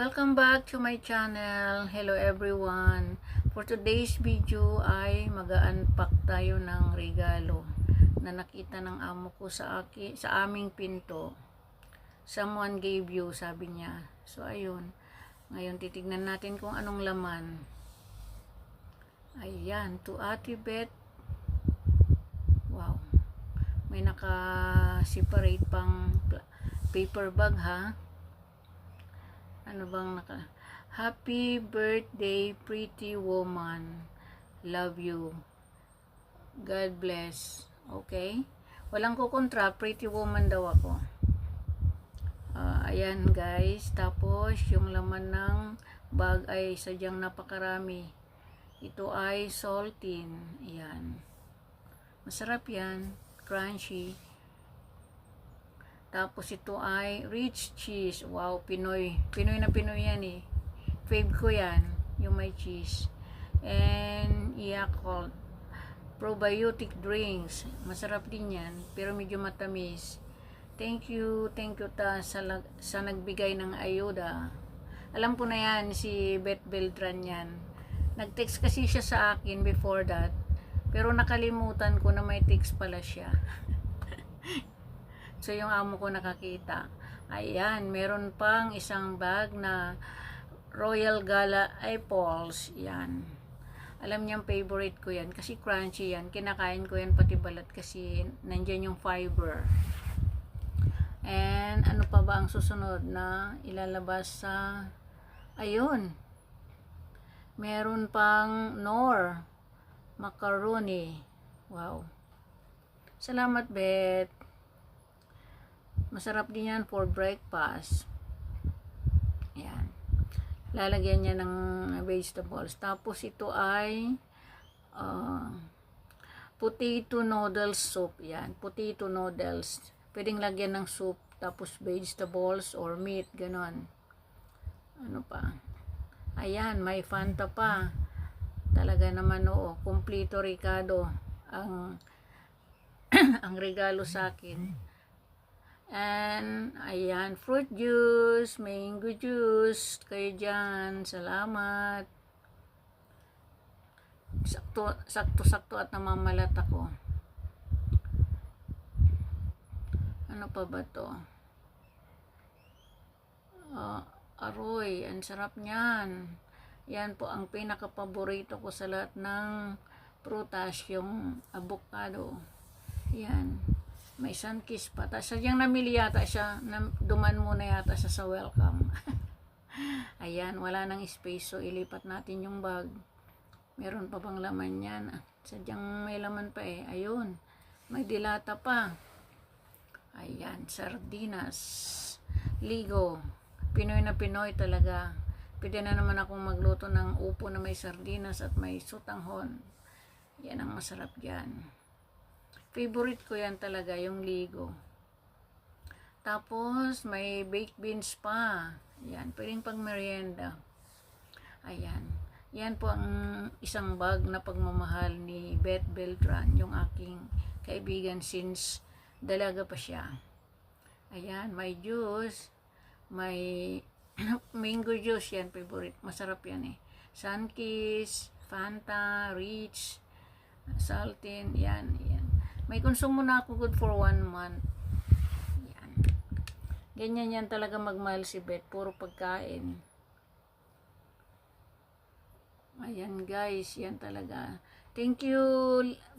Welcome back to my channel. Hello everyone. For today's video ay mag-unpack tayo ng regalo na nakita ng amo ko sa aming pinto. Someone gave you, sabi niya. So ayun. Ngayon titignan natin kung anong laman. Ayan, to Ate Beth. Wow. May naka-separate pang paper bag ha. Ano bang Happy birthday, pretty woman. Love you. God bless. Okay? Walang kukontra, pretty woman daw ako. Ayan guys. Tapos, yung laman ng bag ay sadyang napakarami. Ito ay saltine. Ayan. Masarap yan. Crunchy. Tapos ito ay rich cheese. Wow, Pinoy. Pinoy na Pinoy yan eh. Fave ko yan. Yung may cheese. And Yakult. Probiotic drinks. Masarap din yan. Pero medyo matamis. Thank you sa nagbigay ng ayuda. Alam ko na yan, si Beth Beltran yan. Nag-text kasi siya sa akin before that. Pero nakalimutan ko na may text pala siya. So, yung amo ko nakakita. Ayan, meron pang isang bag na Royal Gala apples. Yan. Alam niyang favorite ko yan. Kasi crunchy yan. Kinakain ko yan pati balat kasi nandyan yung fiber. And, ano pa ba ang susunod na ilalabas sa... Ayun. Meron pang Knorr macaroni. Wow. Salamat, Beth. Masarap din yan for breakfast. Yan. Lalagyan niya ng vegetables. Tapos ito ay potato noodles soup. Yan. Potato noodles. Pwedeng lagyan ng soup. Tapos vegetables or meat. Ganon. Ano pa? Ayan. May Fanta pa. Talaga naman oo. Kompleto Ricardo. Ang regalo sa akin. And, ayan, fruit juice, mango juice, kayo dyan, salamat. Sakto at namamalat ako. Ano pa ba to? Aroy, ang sarap niyan. Yan po ang pinaka-paborito ko sa lahat ng prutas, yung avocado. Yan. May sunkiss pa. Sadyang namili yata siya. Duman muna yata siya sa welcome. Ayan, wala nang space. So, ilipat natin yung bag. Meron pa bang laman yan? Sadyang may laman pa eh. Ayun. May dilata pa. Ayan, sardinas. Ligo. Pinoy na Pinoy talaga. Pwede na naman akong magluto ng upo na may sardinas at may sutanghon. Yan ang masarap dyan. Favorite ko yan talaga, yung ligo. Tapos, may baked beans pa. Yan, pwedeng pang merienda. Ayan. Yan po ang isang bag na pagmamahal ni Beth Beltran, yung aking kaibigan since dalaga pa siya. Ayan, may juice, may mango juice, yan, favorite. Masarap yan eh. Sunkiss, Fanta, Rich, Saltine, yan, yan. May konsumo na ako good for 1 month. Yan. Ganyan yan talaga magmahal si Beth. Puro pagkain. Ayan guys. Yan talaga. Thank you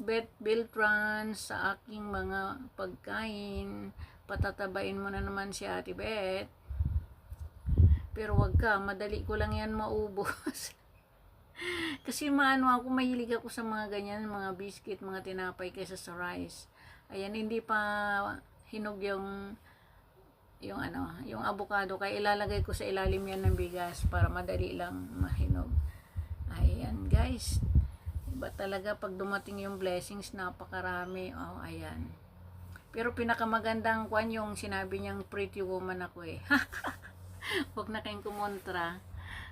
Beth Beltran sa aking mga pagkain. Patatabain mo na naman si Ate Beth. Pero wag ka. Madali ko lang yan maubos. Kasi maano ako, mahilig ako sa mga ganyan, mga biscuit, mga tinapay kaysa sa rice. Ayan, hindi pa hinog yung avocado, kaya ilalagay ko sa ilalim yan ng bigas para madali lang mahinog. Ayan, guys. Iba talaga pag dumating yung blessings, napakarami. Oh, ayan. Pero pinakamagandang kwan yung sinabi niyang pretty woman ako eh. Huwag na kayong kumontra.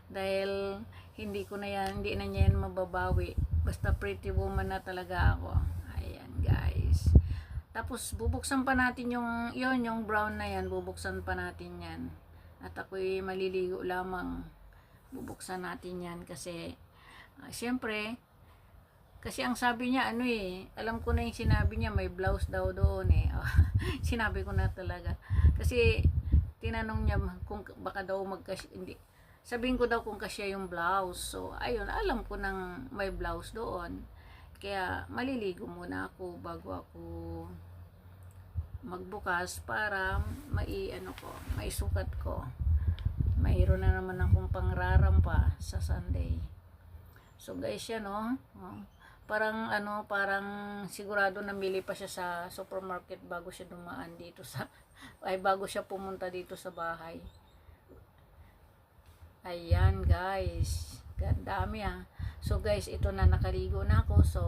Dahil hindi na niya yan mababawi. Basta pretty woman na talaga ako. Ayan guys. Tapos bubuksan pa natin yung brown na yan. Bubuksan pa natin yan. At ako'y maliligo lamang. Bubuksan natin yan kasi siyempre, kasi ang sabi niya ano alam ko na yung sinabi niya, may blouse daw doon Sinabi ko na talaga. Kasi tinanong niya kung baka daw hindi. Sabihin ko daw kung kasya yung blouse. So ayun, alam ko nang may blouse doon. Kaya maliligo muna ako bago ako magbukas para maisukat ko. Mayroon na naman akong pangrarampa sa Sunday. So guys, yan parang parang sigurado namili pa siya sa supermarket bago siya dumaan dito bago siya pumunta dito sa bahay. Ayan guys, dami So guys, ito na, nakaligo na ako. So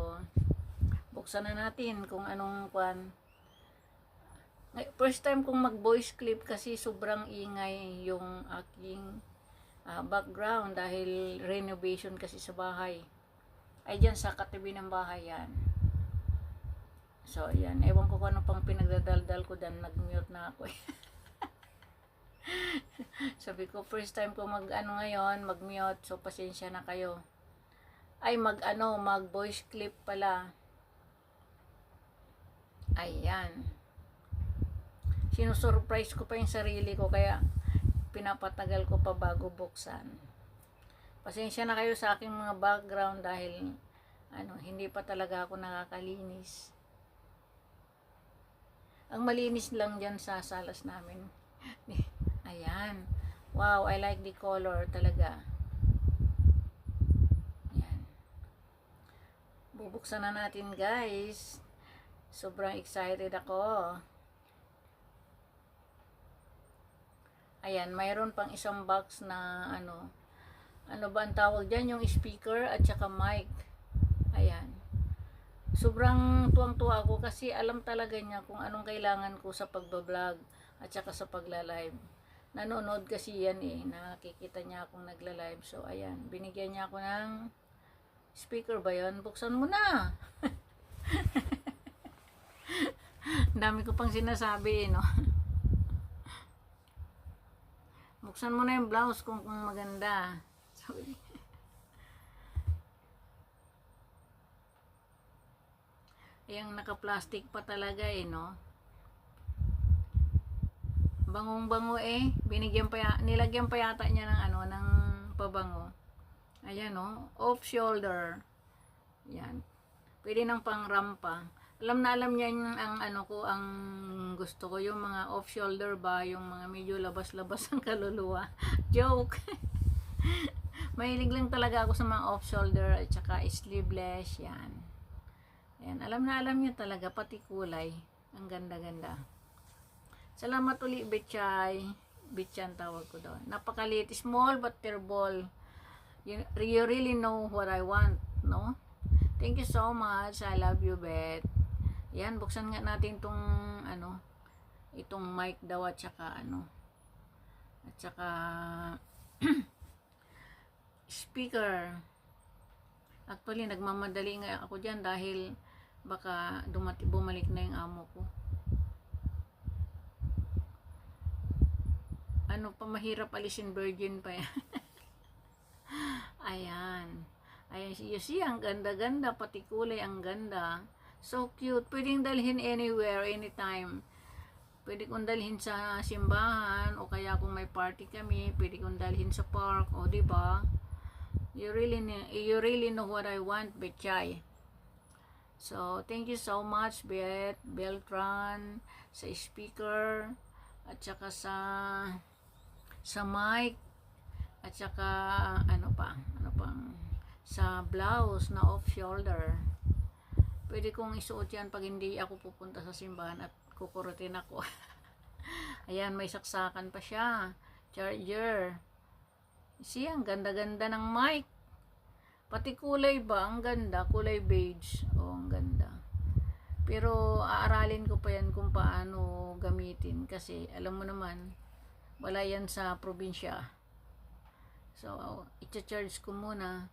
buksan na natin kung anong first time kong mag voice clip kasi sobrang ingay yung aking background dahil renovation kasi sa bahay. Ay dyan sa katabi ng bahay yan. So ayan, ewan ko kung ano pang pinagdadaldal ko dan, nag-mute na ako Sabi ko first time ko ngayon, mag-mute, so pasensya na kayo. Ay mag voice clip pala. Ayan. Sinusurprise ko pa yung sarili ko kaya pinapatagal ko pa bago buksan. Pasensya na kayo sa aking mga background dahil hindi pa talaga ako nakakalinis. Ang malinis lang dyan sa salas namin. Ayan. Wow, I like the color talaga. Ayan. Bubuksan na natin guys. Sobrang excited ako. Ayan, mayroon pang isang box na ano ba ang tawag dyan? Yung speaker at saka mic. Ayan. Sobrang tuwang-tuwa ako kasi alam talaga niya kung anong kailangan ko sa pagbablog at saka sa pagla-live. Nanonood kasi yan nakikita niya akong nagla-live. So ayan, binigyan niya ako ng speaker ba yun? Buksan mo na! Dami ko pang sinasabi Buksan mo na yung blouse kung maganda. Sorry. Ayan, naka-plastic pa talaga Bangong-bango nilagyan pa yata niya ng pabango. Ayan off shoulder. Yan. Pwede nang pangrampa. Alam na alam niya ang gusto ko, yung mga off shoulder ba, yung mga medyo labas-labas ang kaluluwa. Joke. Mahilig lang talaga ako sa mga off shoulder at saka sleeveless yan. Yan, alam na alam niya talaga, pati kulay. Ang ganda-ganda. Salamat uli, Betchay. Betchan tawag ko doon. Napakaliit, small but terrible. You really know what I want, no? Thank you so much. I love you, Bet. Yan, buksan nga natin itong itong mic daw at saka speaker. Actually, nagmamadali nga ako dyan dahil baka bumalik na yung amo ko. Mahirap alisin, virgin pa yan. Ayan. Ayan, you see, ang ganda-ganda, pati kulay, ang ganda. So cute. Pwedeng dalhin anywhere, anytime. Pwede kong dalhin sa simbahan, o kaya kung may party kami, pwede kong dalhin sa park, o diba? You really know what I want, Betchay. So, thank you so much, Beltran, sa speaker, at saka sa mic, at saka ano pang sa blouse na off shoulder. Pwede kong isuot yan pag hindi ako pupunta sa simbahan at kukurutin ako. Ayan, may saksakan pa siya. Charger. See, ang ganda-ganda ng mic. Pati kulay ba? Ang ganda. Kulay beige. Oh, ang ganda. Pero aaralin ko pa yan kung paano gamitin. Kasi alam mo naman, wala yan sa probinsya. So, i-charge ko muna.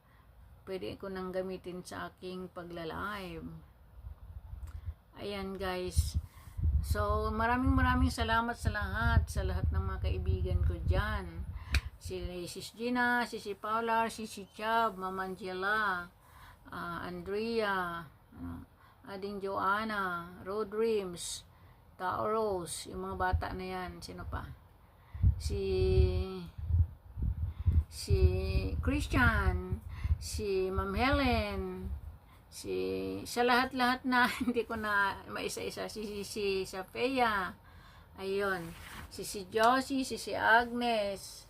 Pwede ko nang gamitin sa aking pagla-live. Ayan guys. So, maraming salamat sa lahat ng mga kaibigan ko dyan. Si Sis Gina, si Paula, si Chab, Mama Angela, Andrea, Ading Joanna, Road Dreams, Tao Rose, yung mga bata na yan. Sino pa? Si Christian, si Ma'am Helen, sa lahat-lahat na hindi ko na maisa-isa, si Safeya, ayun, si Josie, si Agnes,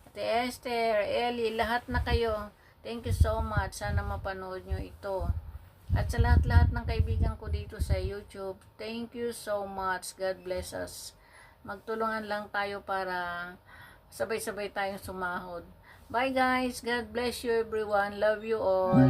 Ate Esther, Ellie, lahat na kayo, thank you so much, sana mapanood nyo ito. At sa lahat-lahat ng kaibigan ko dito sa YouTube, thank you so much, God bless us. Magtulungan lang tayo para sabay-sabay tayong sumahod. Bye guys, God bless you everyone, love you all.